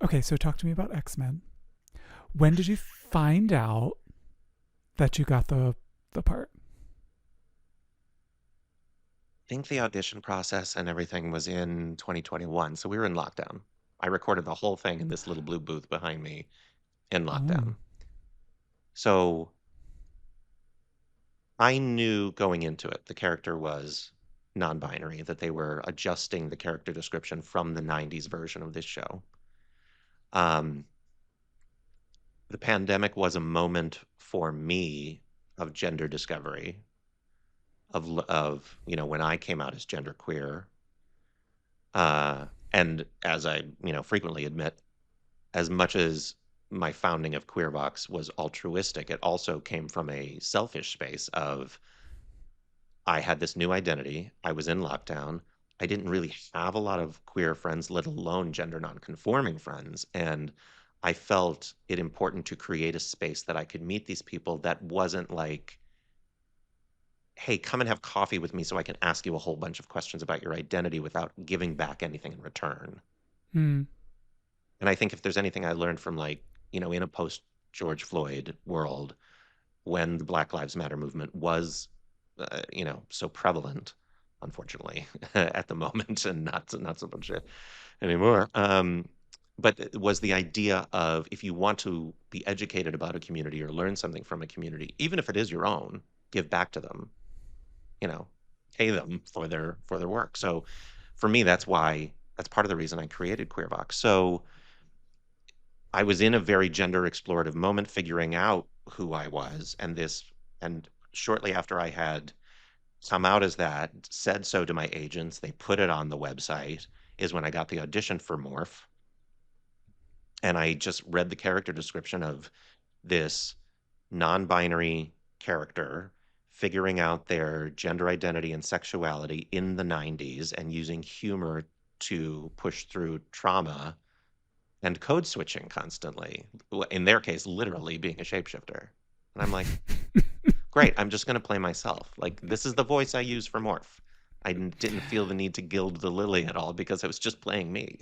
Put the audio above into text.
Okay, so talk to me about X-Men. When did you find out that you got the part? I think the audition process and everything was in 2021, so we were in lockdown. I recorded the whole thing in this little blue booth behind me in Oh. lockdown. So I knew going into it the character was non-binary, that they were adjusting the character description from the 90s version of this show. Um, the pandemic was a moment for me of gender discovery, of when I came out as genderqueer. And as I frequently admit, as much as my founding of Queer Vox was altruistic, it also came from a selfish space of I had this new identity. I was in lockdown. I didn't really have a lot of queer friends, let alone gender nonconforming friends. And I felt it important to create a space that I could meet these people that wasn't like, hey, come and have coffee with me so I can ask you a whole bunch of questions about your identity without giving back anything in return. Hmm. And I think if there's anything I learned from in a post George Floyd world, when the Black Lives Matter movement was, so prevalent, unfortunately, at the moment, and not so much anymore. But it was the idea of if you want to be educated about a community or learn something from a community, even if it is your own, give back to them, you know, pay them for their work. So for me, that's part of the reason I created QueerVox. So I was in a very gender explorative moment, figuring out who I was, and shortly after I had come out as that, said so to my agents, they put it on the website, is when I got the audition for Morph. And I just read the character description of this non-binary character figuring out their gender identity and sexuality in the 90s and using humor to push through trauma and code switching constantly. In their case, literally being a shapeshifter. And I'm like, great, I'm just going to play myself. Like, this is the voice I use for Morph. I didn't feel the need to gild the lily at all because I was just playing me.